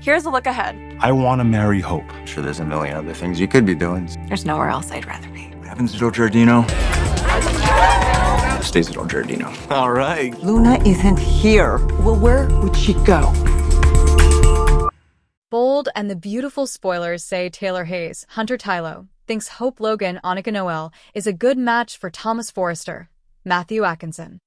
Here's a look ahead. I want to marry Hope. I'm sure there's a million other things you could be doing. There's nowhere else I'd rather be. What happens to Joe Giardino? Stays at old Giardino. All right. Luna isn't here. Well, where would she go? Bold and the beautiful spoilers say Taylor Hayes, Hunter Tylo, thinks Hope Logan, Annika Noel, is a good match for Thomas Forrester, Matthew Atkinson.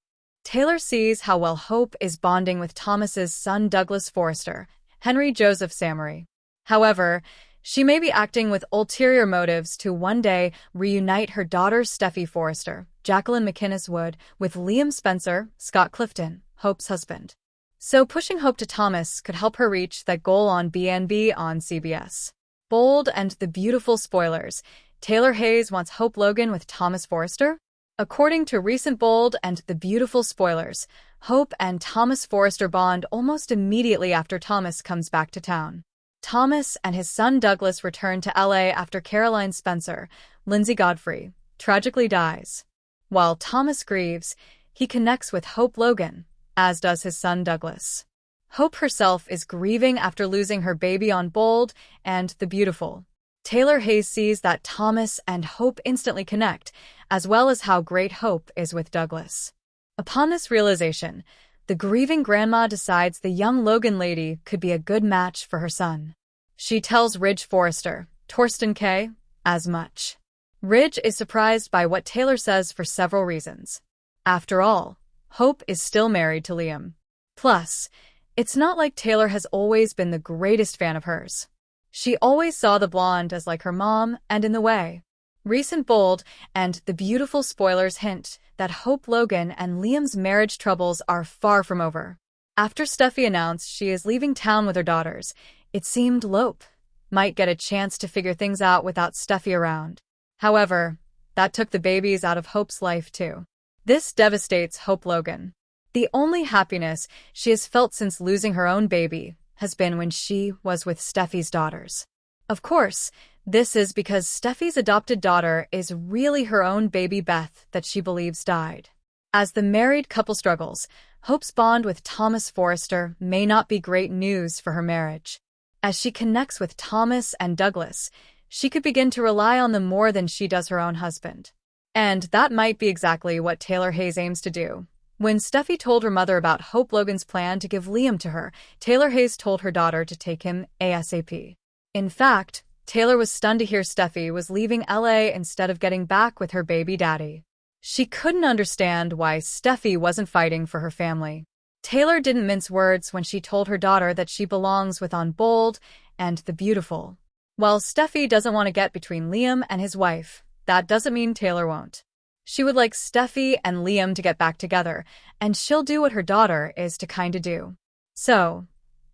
Taylor sees how well Hope is bonding with Thomas's son Douglas Forrester, Henry Joseph Samory. However, she may be acting with ulterior motives to one day reunite her daughter Steffi Forrester, Jacqueline McInnes Wood, with Liam Spencer, Scott Clifton, Hope's husband. So pushing Hope to Thomas could help her reach that goal on BNB on CBS. Bold and the beautiful spoilers. Taylor Hayes wants Hope Logan with Thomas Forrester? According to recent Bold and the beautiful spoilers, Hope and Thomas Forrester bond almost immediately after Thomas comes back to town. Thomas and his son Douglas return to LA after Caroline Spencer, Lindsay Godfrey, tragically dies. While Thomas grieves, he connects with Hope Logan, as does his son Douglas. Hope herself is grieving after losing her baby on Bold and the Beautiful. Taylor Hayes sees that Thomas and Hope instantly connect, as well as how great Hope is with Douglas. Upon this realization, the grieving grandma decides the young Logan lady could be a good match for her son. She tells Ridge Forrester, Torsten K., as much. Ridge is surprised by what Taylor says for several reasons. After all, Hope is still married to Liam. Plus, it's not like Taylor has always been the greatest fan of hers. She always saw the blonde as like her mom and in the way. Recent Bold and the beautiful spoilers hint that Hope Logan and Liam's marriage troubles are far from over. After Steffi announced she is leaving town with her daughters, it seemed Lope might get a chance to figure things out without Steffi around. However, that took the babies out of Hope's life too. This devastates Hope Logan. The only happiness she has felt since losing her own baby has been when she was with Steffi's daughters. Of course, this is because Steffi's adopted daughter is really her own baby Beth that she believes died. As the married couple struggles, Hope's bond with Thomas Forrester may not be great news for her marriage. As she connects with Thomas and Douglas, she could begin to rely on them more than she does her own husband. And that might be exactly what Taylor Hayes aims to do. When Steffi told her mother about Hope Logan's plan to give Liam to her, Taylor Hayes told her daughter to take him ASAP. In fact, Taylor was stunned to hear Steffi was leaving LA instead of getting back with her baby daddy. She couldn't understand why Steffi wasn't fighting for her family. Taylor didn't mince words when she told her daughter that she belongs with On Bold and the Beautiful. While Steffi doesn't want to get between Liam and his wife, that doesn't mean Taylor won't. She would like Steffi and Liam to get back together, and she'll do what her daughter is to kinda do. So,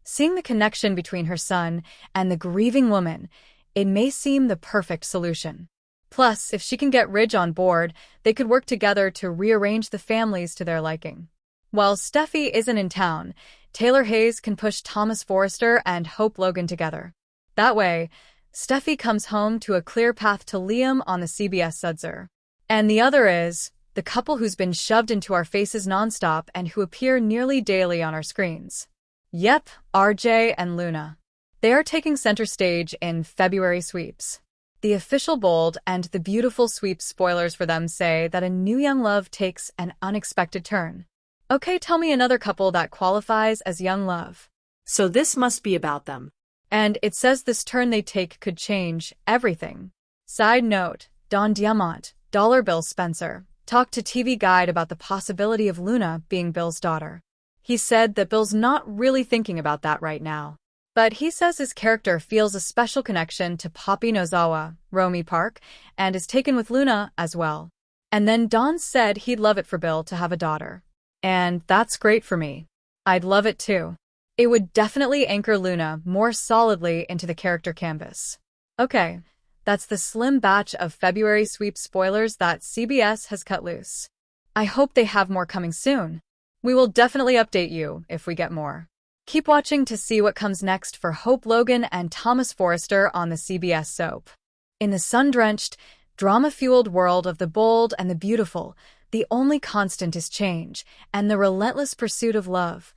seeing the connection between her son and the grieving woman, it may seem the perfect solution. Plus, if she can get Ridge on board, they could work together to rearrange the families to their liking. While Steffi isn't in town, Taylor Hayes can push Thomas Forrester and Hope Logan together. That way, Steffi comes home to a clear path to Liam on the CBS Sudzer. And the other is the couple who's been shoved into our faces nonstop and who appear nearly daily on our screens. Yep, RJ and Luna. They are taking center stage in February sweeps. The official Bold and the Beautiful sweeps spoilers for them say that a new young love takes an unexpected turn. Okay, tell me another couple that qualifies as young love. So this must be about them. And it says this turn they take could change everything. Side note, Don Diamant, Dollar Bill Spencer, talked to TV Guide about the possibility of Luna being Bill's daughter. He said that Bill's not really thinking about that right now. But he says his character feels a special connection to Poppy Nozawa, Romy Park, and is taken with Luna as well. And then Don said he'd love it for Bill to have a daughter. And that's great for me. I'd love it too. It would definitely anchor Luna more solidly into the character canvas. Okay. That's the slim batch of February sweep spoilers that CBS has cut loose. I hope they have more coming soon. We will definitely update you if we get more. Keep watching to see what comes next for Hope Logan and Thomas Forrester on the CBS soap. In the sun-drenched, drama-fueled world of the Bold and the Beautiful, the only constant is change and the relentless pursuit of love,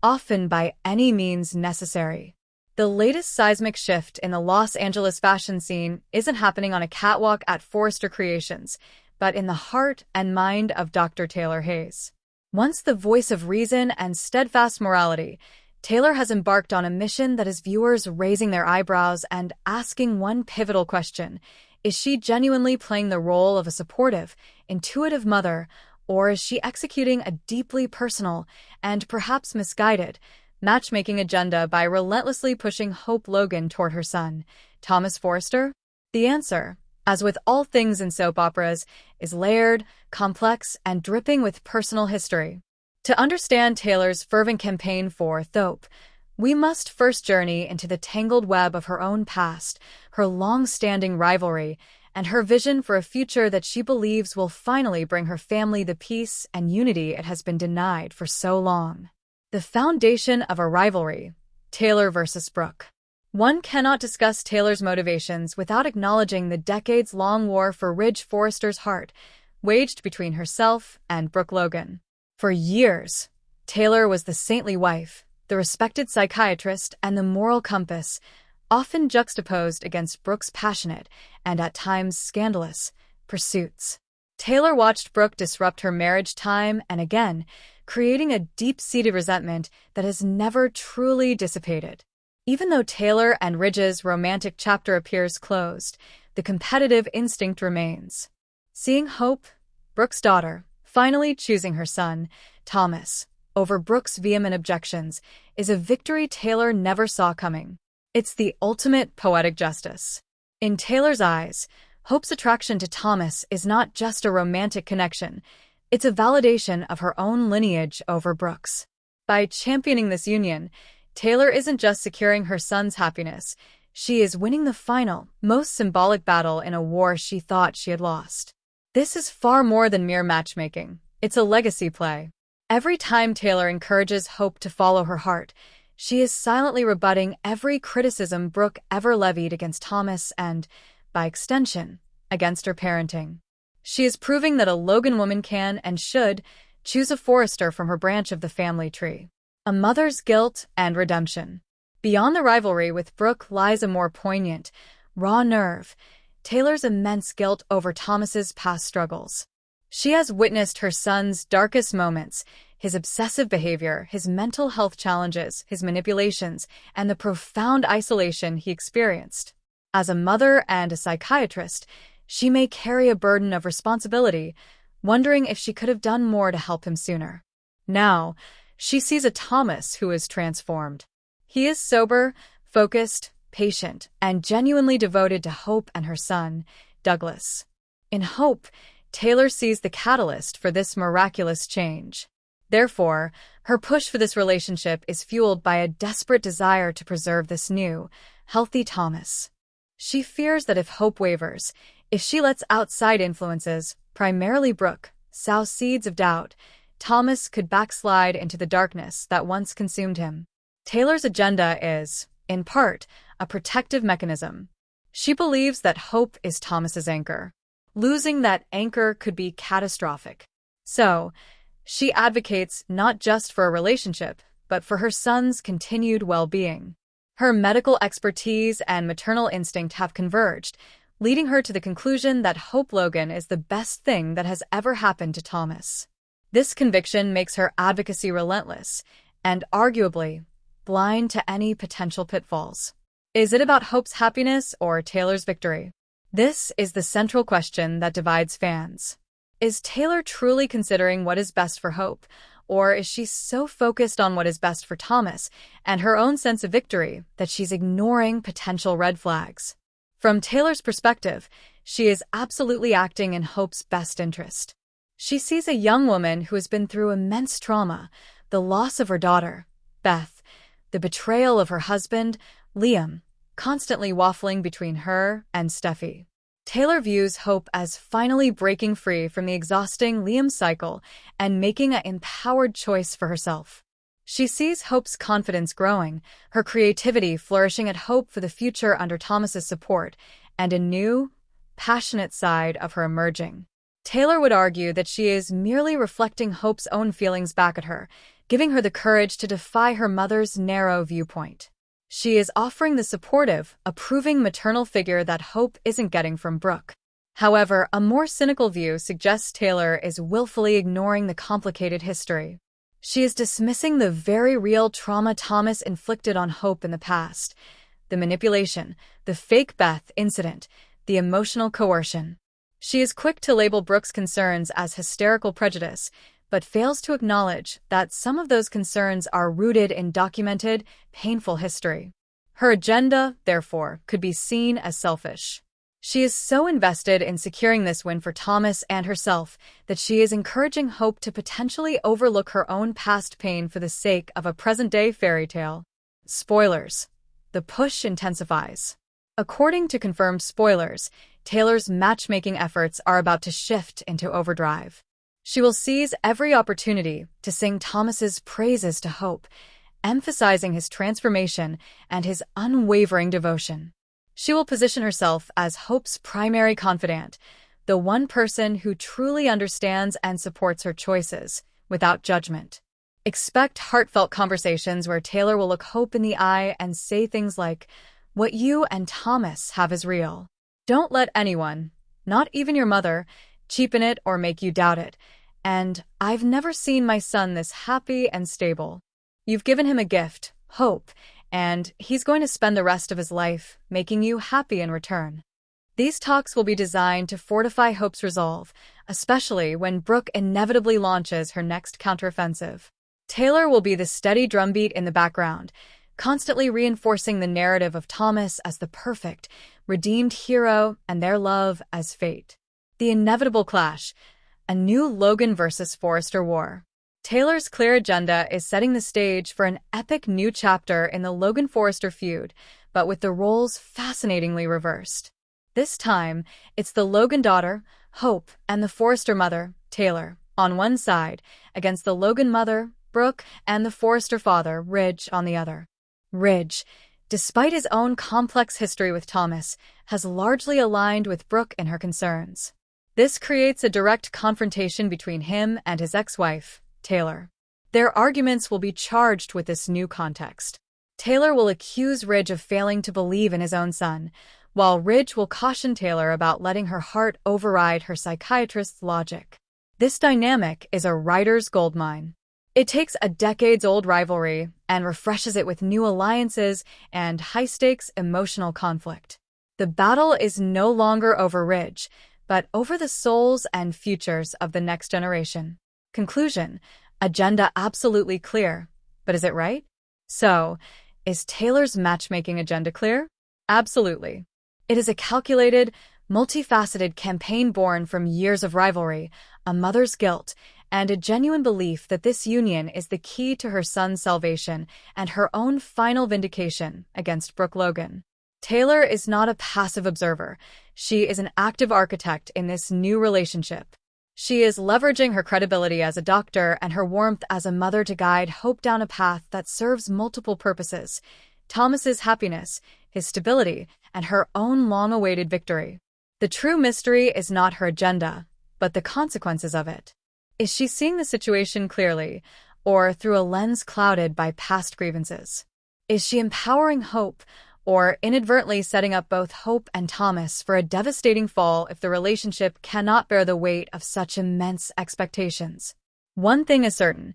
often by any means necessary. The latest seismic shift in the Los Angeles fashion scene isn't happening on a catwalk at Forrester Creations, but in the heart and mind of Dr. Taylor Hayes. Once the voice of reason and steadfast morality, Taylor has embarked on a mission that has viewers raising their eyebrows and asking one pivotal question: is she genuinely playing the role of a supportive, intuitive mother, or is she executing a deeply personal and perhaps misguided matchmaking agenda by relentlessly pushing Hope Logan toward her son, Thomas Forrester? The answer, as with all things in soap operas, is layered, complex, and dripping with personal history. To understand Taylor's fervent campaign for Thope, we must first journey into the tangled web of her own past, her long-standing rivalry, and her vision for a future that she believes will finally bring her family the peace and unity it has been denied for so long. The foundation of a rivalry: Taylor versus Brooke. One cannot discuss Taylor's motivations without acknowledging the decades-long war for Ridge Forrester's heart, waged between herself and Brooke Logan. For years, Taylor was the saintly wife, the respected psychiatrist, and the moral compass, often juxtaposed against Brooke's passionate and at times scandalous pursuits. Taylor watched Brooke disrupt her marriage time and again, creating a deep-seated resentment that has never truly dissipated. Even though Taylor and Ridge's romantic chapter appears closed, the competitive instinct remains. Seeing Hope, Brooke's daughter, finally choosing her son, Thomas, over Brooke's vehement objections is a victory Taylor never saw coming. It's the ultimate poetic justice. In Taylor's eyes, Hope's attraction to Thomas is not just a romantic connection, it's a validation of her own lineage over Brooke's. By championing this union, Taylor isn't just securing her son's happiness, she is winning the final, most symbolic battle in a war she thought she had lost. This is far more than mere matchmaking. It's a legacy play. Every time Taylor encourages Hope to follow her heart, she is silently rebutting every criticism Brooke ever levied against Thomas and, by extension, against her parenting. She is proving that a Logan woman can and should choose a Forrester from her branch of the family tree. A mother's guilt and redemption. Beyond the rivalry with Brooke lies a more poignant, raw nerve: Taylor's immense guilt over Thomas's past struggles. She has witnessed her son's darkest moments, his obsessive behavior, his mental health challenges, his manipulations, and the profound isolation he experienced. As a mother and a psychiatrist, she may carry a burden of responsibility, wondering if she could have done more to help him sooner. Now, she sees a Thomas who is transformed. He is sober, focused, patient, and genuinely devoted to Hope and her son, Douglas. In Hope, Taylor sees the catalyst for this miraculous change. Therefore, her push for this relationship is fueled by a desperate desire to preserve this new, healthy Thomas. She fears that if Hope wavers, if she lets outside influences, primarily Brooke, sow seeds of doubt, Thomas could backslide into the darkness that once consumed him. Taylor's agenda is, in part, a protective mechanism. She believes that Hope is Thomas's anchor. Losing that anchor could be catastrophic. So, she advocates not just for a relationship, but for her son's continued well-being. Her medical expertise and maternal instinct have converged, leading her to the conclusion that Hope Logan is the best thing that has ever happened to Thomas. This conviction makes her advocacy relentless and, arguably, blind to any potential pitfalls. Is it about Hope's happiness or Taylor's victory? This is the central question that divides fans. Is Taylor truly considering what is best for Hope, or is she so focused on what is best for Thomas and her own sense of victory that she's ignoring potential red flags? From Taylor's perspective, she is absolutely acting in Hope's best interest. She sees a young woman who has been through immense trauma, the loss of her daughter, Beth, the betrayal of her husband, Liam, constantly waffling between her and Steffi. Taylor views Hope as finally breaking free from the exhausting Liam cycle and making an empowered choice for herself. She sees Hope's confidence growing, her creativity flourishing at Hope for the future under Thomas's support, and a new, passionate side of her emerging. Taylor would argue that she is merely reflecting Hope's own feelings back at her, giving her the courage to defy her mother's narrow viewpoint. She is offering the supportive, approving maternal figure that Hope isn't getting from Brooke. However, a more cynical view suggests Taylor is willfully ignoring the complicated history. She is dismissing the very real trauma Thomas inflicted on Hope in the past. The manipulation, the fake Beth incident, the emotional coercion. She is quick to label Brooke's concerns as hysterical prejudice, but fails to acknowledge that some of those concerns are rooted in documented, painful history. Her agenda, therefore, could be seen as selfish. She is so invested in securing this win for Thomas and herself that she is encouraging Hope to potentially overlook her own past pain for the sake of a present-day fairy tale. Spoilers. The push intensifies. According to confirmed spoilers, Taylor's matchmaking efforts are about to shift into overdrive. She will seize every opportunity to sing Thomas's praises to Hope, emphasizing his transformation and his unwavering devotion. She will position herself as Hope's primary confidant, the one person who truly understands and supports her choices, without judgment. Expect heartfelt conversations where Taylor will look Hope in the eye and say things like, "What you and Thomas have is real. Don't let anyone, not even your mother, cheapen it or make you doubt it. And I've never seen my son this happy and stable. You've given him a gift, Hope, and he's going to spend the rest of his life making you happy in return." These talks will be designed to fortify Hope's resolve, especially when Brooke inevitably launches her next counteroffensive. Taylor will be the steady drumbeat in the background, constantly reinforcing the narrative of Thomas as the perfect, redeemed hero and their love as fate. The inevitable clash, a new Logan versus Forrester war. Taylor's clear agenda is setting the stage for an epic new chapter in the Logan-Forrester feud, but with the roles fascinatingly reversed. This time, it's the Logan daughter, Hope, and the Forrester mother, Taylor, on one side, against the Logan mother, Brooke, and the Forrester father, Ridge, on the other. Ridge, despite his own complex history with Thomas, has largely aligned with Brooke in her concerns. This creates a direct confrontation between him and his ex-wife, Taylor. Their arguments will be charged with this new context. Taylor will accuse Ridge of failing to believe in his own son, while Ridge will caution Taylor about letting her heart override her psychiatrist's logic. This dynamic is a writer's goldmine. It takes a decades-old rivalry and refreshes it with new alliances and high-stakes emotional conflict. The battle is no longer over Ridge, but over the souls and futures of the next generation. Conclusion: agenda absolutely clear, but is it right? So, is Taylor's matchmaking agenda clear? Absolutely. It is a calculated, multifaceted campaign born from years of rivalry, a mother's guilt, and a genuine belief that this union is the key to her son's salvation and her own final vindication against Brooke Logan. Taylor is not a passive observer. She is an active architect in this new relationship. She is leveraging her credibility as a doctor and her warmth as a mother to guide Hope down a path that serves multiple purposes: Thomas's happiness, his stability, and her own long-awaited victory. The true mystery is not her agenda, but the consequences of it. Is she seeing the situation clearly, or through a lens clouded by past grievances? Is she empowering Hope, or inadvertently setting up both Hope and Thomas for a devastating fall if the relationship cannot bear the weight of such immense expectations? One thing is certain: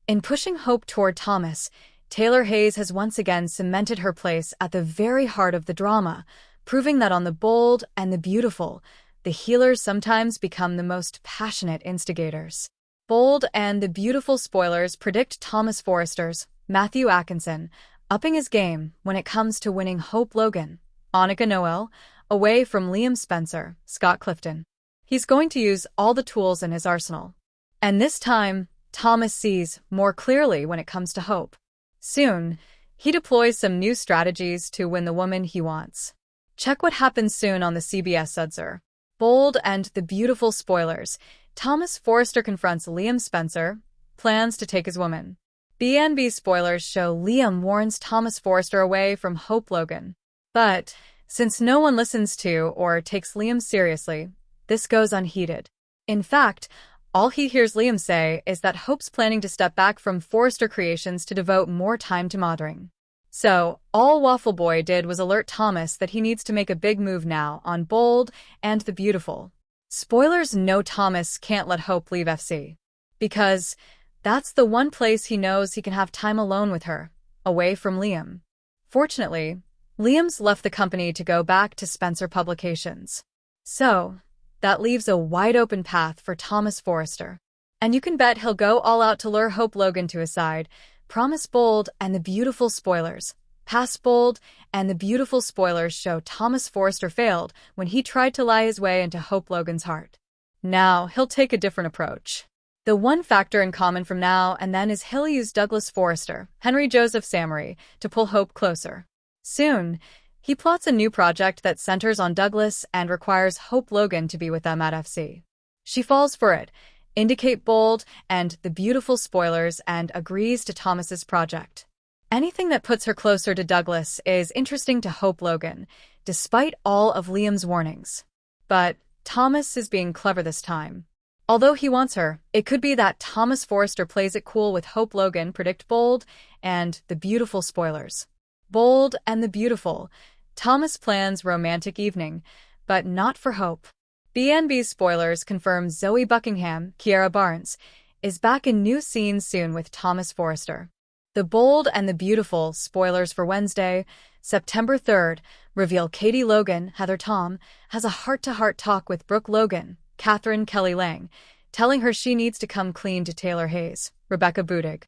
in pushing Hope toward Thomas, Taylor Hayes has once again cemented her place at the very heart of the drama, proving that on the bold and the beautiful, the healers sometimes become the most passionate instigators. Bold and the beautiful spoilers predict Thomas Forrester's, Matthew Atkinson, upping his game when it comes to winning Hope Logan, Annika Noel, away from Liam Spencer, Scott Clifton. He's going to use all the tools in his arsenal. And this time, Thomas sees more clearly when it comes to Hope. Soon, he deploys some new strategies to win the woman he wants. Check what happens soon on the CBS Sudzer. Bold and the beautiful spoilers. Thomas Forrester confronts Liam Spencer, plans to take his woman. BNB spoilers show Liam warns Thomas Forrester away from Hope Logan. But, since no one listens to or takes Liam seriously, this goes unheeded. In fact, all he hears Liam say is that Hope's planning to step back from Forrester Creations to devote more time to mothering. So, all Waffle Boy did was alert Thomas that he needs to make a big move now on Bold and the Beautiful. Spoilers: no, Thomas can't let Hope leave FC. Because that's the one place he knows he can have time alone with her, away from Liam. Fortunately, Liam's left the company to go back to Spencer Publications. So, that leaves a wide-open path for Thomas Forrester. And you can bet he'll go all out to lure Hope Logan to his side. Promise Bold and the Beautiful spoilers. Past Bold and the Beautiful spoilers show Thomas Forrester failed when he tried to lie his way into Hope Logan's heart. Now, he'll take a different approach. The one factor in common from now and then is he'll use Douglas Forrester, Henry Joseph Samory, to pull Hope closer. Soon, he plots a new project that centers on Douglas and requires Hope Logan to be with them at FC. She falls for it, indicate Bold and the Beautiful spoilers, and agrees to Thomas's project. Anything that puts her closer to Douglas is interesting to Hope Logan, despite all of Liam's warnings. But Thomas is being clever this time. Although he wants her, it could be that Thomas Forrester plays it cool with Hope Logan. Predict Bold and the Beautiful spoilers. Bold and the Beautiful. Thomas plans romantic evening, but not for Hope. BNB spoilers confirm Zoe Buckingham, Kiara Barnes, is back in new scenes soon with Thomas Forrester. The Bold and the Beautiful spoilers for Wednesday, September 3rd, reveal Katie Logan, Heather Tom, has a heart-to-heart talk with Brooke Logan, Catherine Kelly Lang, telling her she needs to come clean to Taylor Hayes, Rebecca Budig.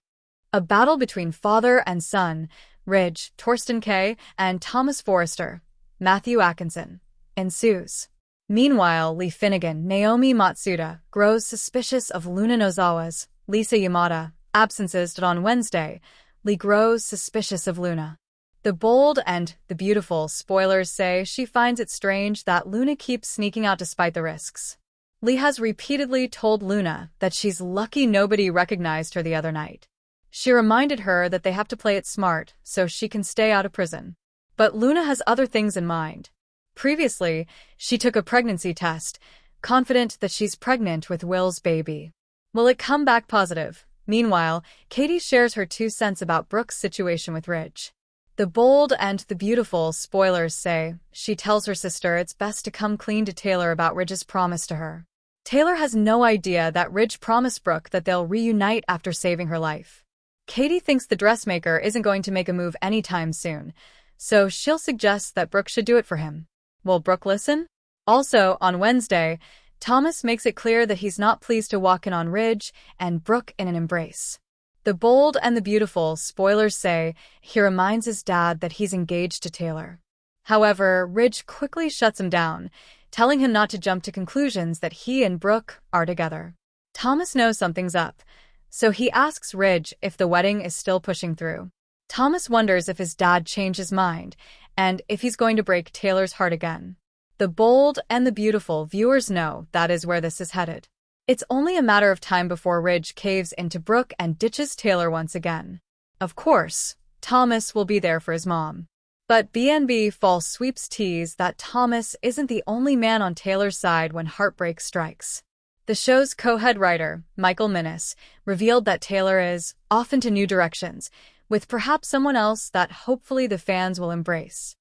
A battle between father and son, Ridge, Torsten Kay, and Thomas Forrester, Matthew Atkinson, ensues. Meanwhile, Lee Finnegan, Naomi Matsuda, grows suspicious of Luna Nozawa's, Lisa Yamada, absences. On Wednesday, Lee grows suspicious of Luna. The Bold and the Beautiful spoilers say she finds it strange that Luna keeps sneaking out despite the risks. Lee has repeatedly told Luna that she's lucky nobody recognized her the other night. She reminded her that they have to play it smart so she can stay out of prison. But Luna has other things in mind. Previously, she took a pregnancy test, confident that she's pregnant with Will's baby. Will it come back positive? Meanwhile, Katie shares her 2 cents about Brooke's situation with Ridge. The Bold and the Beautiful spoilers say she tells her sister it's best to come clean to Taylor about Ridge's promise to her. Taylor has no idea that Ridge promised Brooke that they'll reunite after saving her life. Katie thinks the dressmaker isn't going to make a move anytime soon, so she'll suggest that Brooke should do it for him. Will Brooke listen? Also, on Wednesday, Thomas makes it clear that he's not pleased to walk in on Ridge and Brooke in an embrace. The Bold and the Beautiful spoilers say he reminds his dad that he's engaged to Taylor. However, Ridge quickly shuts him down, telling him not to jump to conclusions that he and Brooke are together. Thomas knows something's up, so he asks Ridge if the wedding is still pushing through. Thomas wonders if his dad changed his mind and if he's going to break Taylor's heart again. The Bold and the Beautiful viewers know that is where this is headed. It's only a matter of time before Ridge caves into Brooke and ditches Taylor once again. Of course, Thomas will be there for his mom. But BNB false sweeps tease that Thomas isn't the only man on Taylor's side when heartbreak strikes. The show's co-head writer, Michael Minnis, revealed that Taylor is off into new directions, with perhaps someone else that hopefully the fans will embrace.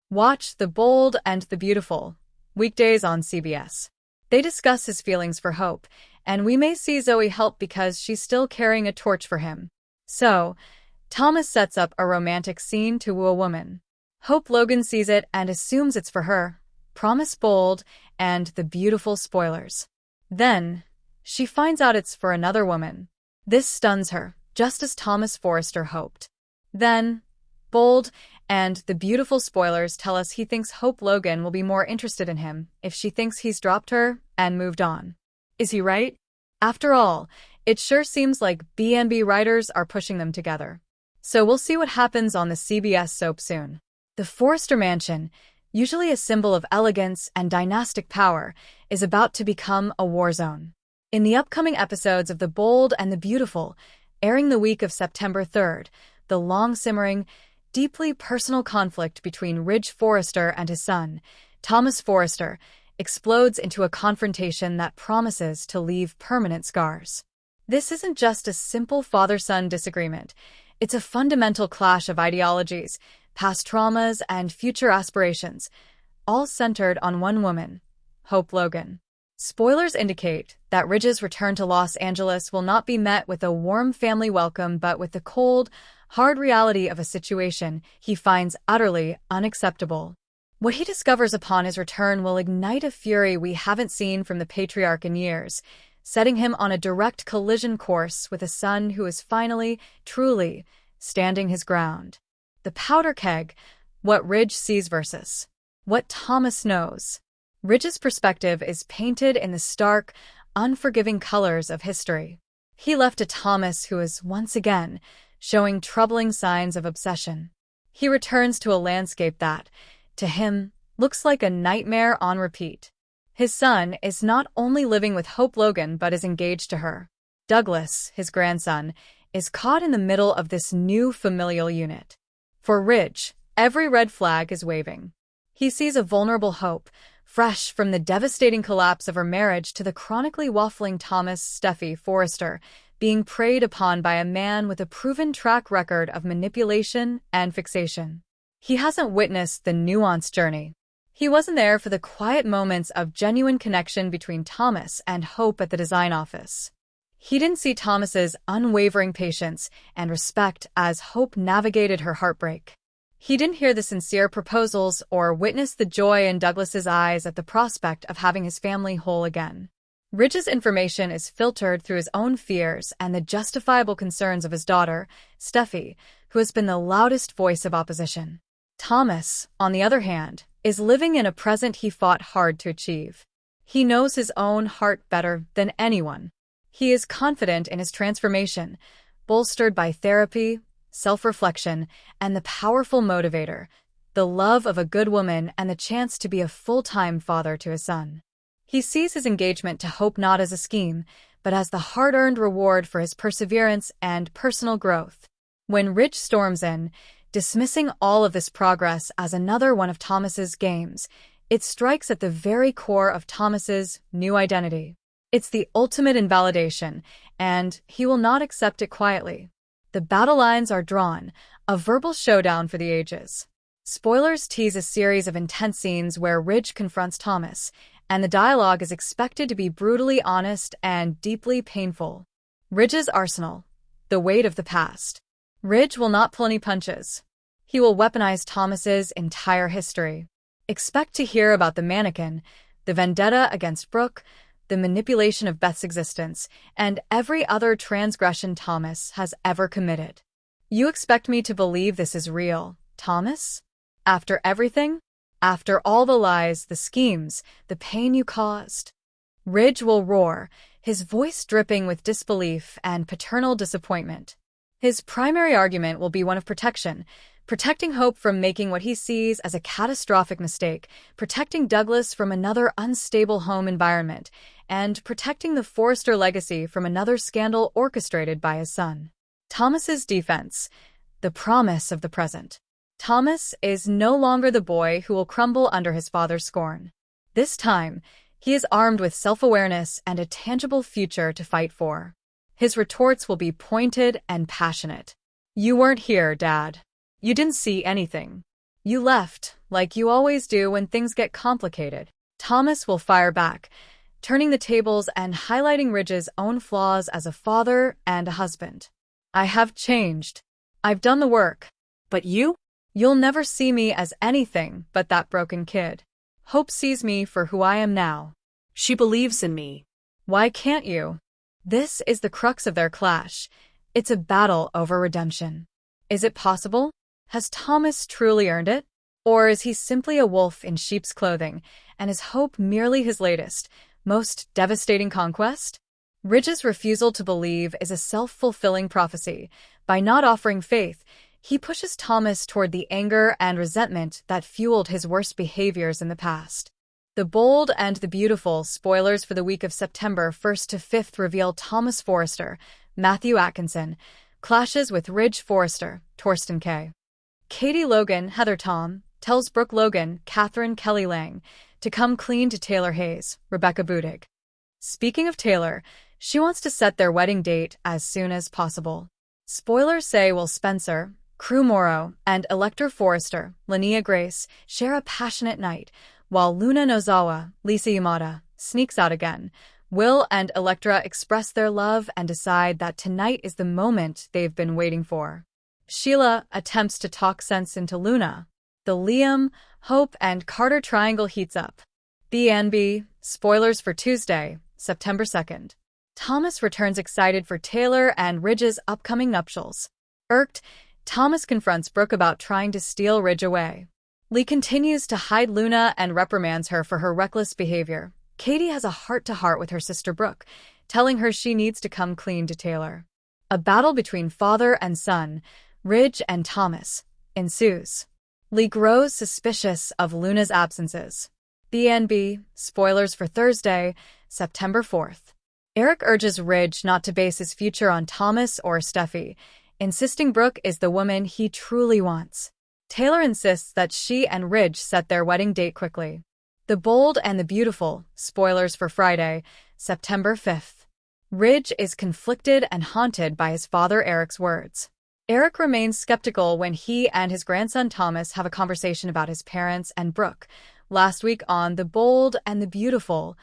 Watch The Bold and the Beautiful, weekdays on CBS. They discuss his feelings for Hope, and we may see Zoe help because she's still carrying a torch for him. So, Thomas sets up a romantic scene to woo a woman. Hope Logan sees it and assumes it's for her. Promise Bold and the Beautiful spoilers. Then, she finds out it's for another woman. This stuns her, just as Thomas Forrester hoped. Then, Bold and the Beautiful spoilers tell us he thinks Hope Logan will be more interested in him if she thinks he's dropped her and moved on. Is he right? After all, it sure seems like BNB writers are pushing them together. So we'll see what happens on the CBS soap soon. The Forrester Mansion, usually a symbol of elegance and dynastic power, is about to become a war zone. In the upcoming episodes of The Bold and the Beautiful, airing the week of September 3rd, the long-simmering, deeply personal conflict between Ridge Forrester and his son, Thomas Forrester, explodes into a confrontation that promises to leave permanent scars. This isn't just a simple father-son disagreement. It's a fundamental clash of ideologies, past traumas, and future aspirations, all centered on one woman, Hope Logan. Spoilers indicate that Ridge's return to Los Angeles will not be met with a warm family welcome but with the cold, hard reality of a situation he finds utterly unacceptable. What he discovers upon his return will ignite a fury we haven't seen from the patriarch in years, setting him on a direct collision course with a son who is finally, truly, standing his ground. The powder keg, what Ridge sees versus what Thomas knows. Ridge's perspective is painted in the stark, unforgiving colors of history. He left a Thomas who is once again showing troubling signs of obsession. He returns to a landscape that, to him, looks like a nightmare on repeat. His son is not only living with Hope Logan but is engaged to her. Douglas, his grandson, is caught in the middle of this new familial unit. For Ridge, every red flag is waving. He sees a vulnerable Hope, fresh from the devastating collapse of her marriage to the chronically waffling Thomas Steffi Forrester, being preyed upon by a man with a proven track record of manipulation and fixation. He hasn't witnessed the nuanced journey. He wasn't there for the quiet moments of genuine connection between Thomas and Hope at the design office. He didn't see Thomas's unwavering patience and respect as Hope navigated her heartbreak. He didn't hear the sincere proposals or witness the joy in Douglas's eyes at the prospect of having his family whole again. Ridge's information is filtered through his own fears and the justifiable concerns of his daughter, Steffi, who has been the loudest voice of opposition. Thomas, on the other hand, is living in a present he fought hard to achieve. He knows his own heart better than anyone. He is confident in his transformation, bolstered by therapy, self-reflection, and the powerful motivator, the love of a good woman and the chance to be a full-time father to his son. He sees his engagement to Hope not as a scheme, but as the hard-earned reward for his perseverance and personal growth. When Ridge storms in, dismissing all of this progress as another one of Thomas's games, it strikes at the very core of Thomas's new identity. It's the ultimate invalidation, and he will not accept it quietly. The battle lines are drawn, a verbal showdown for the ages. Spoilers tease a series of intense scenes where Ridge confronts Thomas, and the dialogue is expected to be brutally honest and deeply painful. Ridge's arsenal, the weight of the past. Ridge will not pull any punches. He will weaponize Thomas's entire history. Expect to hear about the mannequin, the vendetta against Brooke, the manipulation of Beth's existence, and every other transgression Thomas has ever committed. You expect me to believe this is real, Thomas? After everything? After all the lies, the schemes, the pain you caused? Ridge will roar, his voice dripping with disbelief and paternal disappointment. His primary argument will be one of protection, protecting Hope from making what he sees as a catastrophic mistake, protecting Douglas from another unstable home environment, and protecting the Forrester legacy from another scandal orchestrated by his son. Thomas's defense, the promise of the present. Thomas is no longer the boy who will crumble under his father's scorn. This time, he is armed with self-awareness and a tangible future to fight for. His retorts will be pointed and passionate. You weren't here, Dad. You didn't see anything. You left, like you always do when things get complicated. Thomas will fire back, turning the tables and highlighting Ridge's own flaws as a father and a husband. I have changed. I've done the work. But you? You'll never see me as anything but that broken kid. Hope sees me for who I am now. She believes in me. Why can't you? This is the crux of their clash. It's a battle over redemption. Is it possible? Has Thomas truly earned it? Or is he simply a wolf in sheep's clothing, and is Hope merely his latest, most devastating conquest? Ridge's refusal to believe is a self-fulfilling prophecy. By not offering faith, he pushes Thomas toward the anger and resentment that fueled his worst behaviors in the past. The Bold and the Beautiful spoilers for the week of September 1st to 5th reveal Thomas Forrester, Matthew Atkinson, clashes with Ridge Forrester, Torsten K. Katie Logan, Heather Tom, tells Brooke Logan, Catherine Kelly Lang, to come clean to Taylor Hayes, Rebecca Budig. Speaking of Taylor, she wants to set their wedding date as soon as possible. Spoilers say Will Spencer, Crew Morrow, and Electra Forrester, Linnea Grace, share a passionate night, while Luna Nozawa, Lisa Yamada, sneaks out again. Will and Electra express their love and decide that tonight is the moment they've been waiting for. Sheila attempts to talk sense into Luna. The Liam, Hope, and Carter triangle heats up. BNB, spoilers for Tuesday, September 2nd. Thomas returns excited for Taylor and Ridge's upcoming nuptials. Irked, Thomas confronts Brooke about trying to steal Ridge away. Lee continues to hide Luna and reprimands her for her reckless behavior. Katie has a heart-to-heart with her sister Brooke, telling her she needs to come clean to Taylor. A battle between father and son, Ridge and Thomas, ensues. Lee grows suspicious of Luna's absences. BNB, spoilers for Thursday, September 4th. Eric urges Ridge not to base his future on Thomas or Steffi, insisting Brooke is the woman he truly wants. Taylor insists that she and Ridge set their wedding date quickly. The Bold and the Beautiful, spoilers for Friday, September 5th. Ridge is conflicted and haunted by his father Eric's words. Eric remains skeptical when he and his grandson Thomas have a conversation about his parents and Brooke. Last week on The Bold and the Beautiful,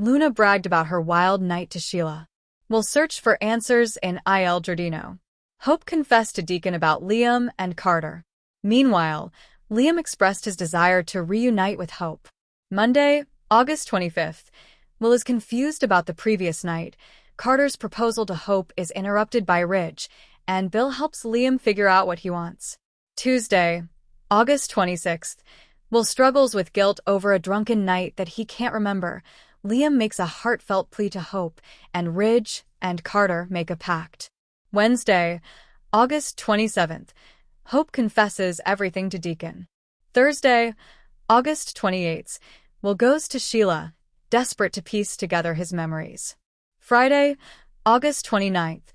Luna bragged about her wild night to Sheila. We'll search for answers in Il Giardino. Hope confessed to Deacon about Liam and Carter. Meanwhile, Liam expressed his desire to reunite with Hope. Monday, August 25th. Will is confused about the previous night. Carter's proposal to Hope is interrupted by Ridge, and Bill helps Liam figure out what he wants. Tuesday, August 26th. Will struggles with guilt over a drunken night that he can't remember. Liam makes a heartfelt plea to Hope, and Ridge and Carter make a pact. Wednesday, August 27th. Hope confesses everything to Deacon. Thursday, August 28th. Will goes to Sheila, desperate to piece together his memories. Friday, August 29th.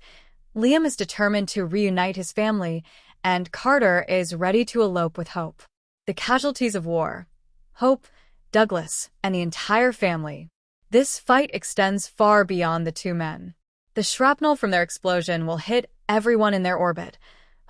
Liam is determined to reunite his family, and Carter is ready to elope with Hope. The casualties of war. Hope, Douglas, and the entire family. This fight extends far beyond the two men. The shrapnel from their explosion will hit everyone in their orbit.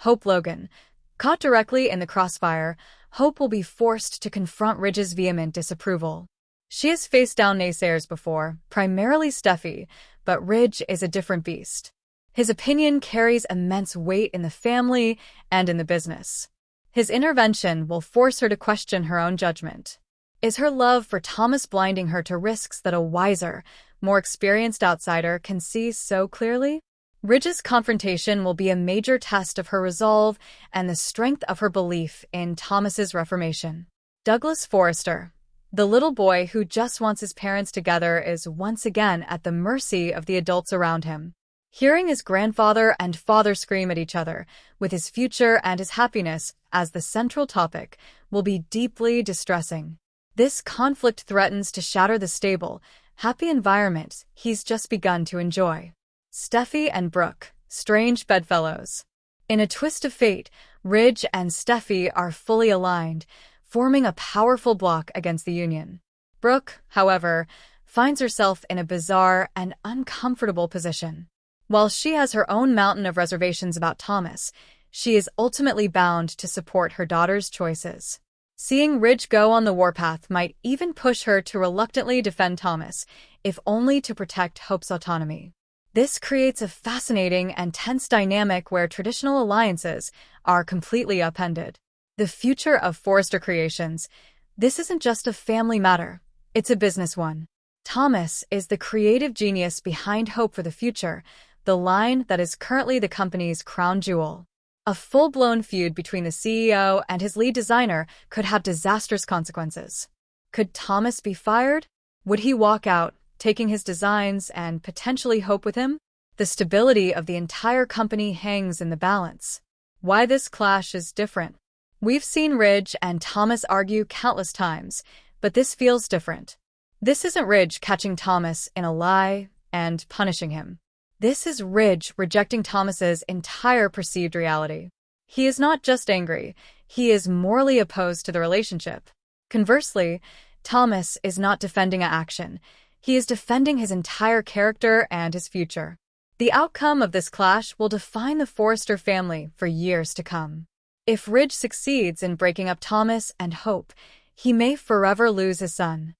Hope Logan. Caught directly in the crossfire, Hope will be forced to confront Ridge's vehement disapproval. She has faced down naysayers before, primarily Steffi, but Ridge is a different beast. His opinion carries immense weight in the family and in the business. His intervention will force her to question her own judgment. Is her love for Thomas blinding her to risks that a wiser, more experienced outsider can see so clearly? Ridge's confrontation will be a major test of her resolve and the strength of her belief in Thomas's reformation. Douglas Forrester, the little boy who just wants his parents together, is once again at the mercy of the adults around him. Hearing his grandfather and father scream at each other, with his future and his happiness as the central topic, will be deeply distressing. This conflict threatens to shatter the stable, happy environment he's just begun to enjoy. Steffi and Brooke, strange bedfellows. In a twist of fate, Ridge and Steffi are fully aligned, forming a powerful block against the union. Brooke, however, finds herself in a bizarre and uncomfortable position. While she has her own mountain of reservations about Thomas, she is ultimately bound to support her daughter's choices. Seeing Ridge go on the warpath might even push her to reluctantly defend Thomas, if only to protect Hope's autonomy. This creates a fascinating and tense dynamic where traditional alliances are completely upended. The future of Forrester Creations. This isn't just a family matter, it's a business one. Thomas is the creative genius behind Hope for the Future, the line that is currently the company's crown jewel. A full-blown feud between the CEO and his lead designer could have disastrous consequences. Could Thomas be fired? Would he walk out, taking his designs and potentially Hope with him? The stability of the entire company hangs in the balance. Why this clash is different. We've seen Ridge and Thomas argue countless times, but this feels different. This isn't Ridge catching Thomas in a lie and punishing him. This is Ridge rejecting Thomas's entire perceived reality. He is not just angry, he is morally opposed to the relationship. Conversely, Thomas is not defending an action. He is defending his entire character and his future. The outcome of this clash will define the Forrester family for years to come. If Ridge succeeds in breaking up Thomas and Hope, he may forever lose his son.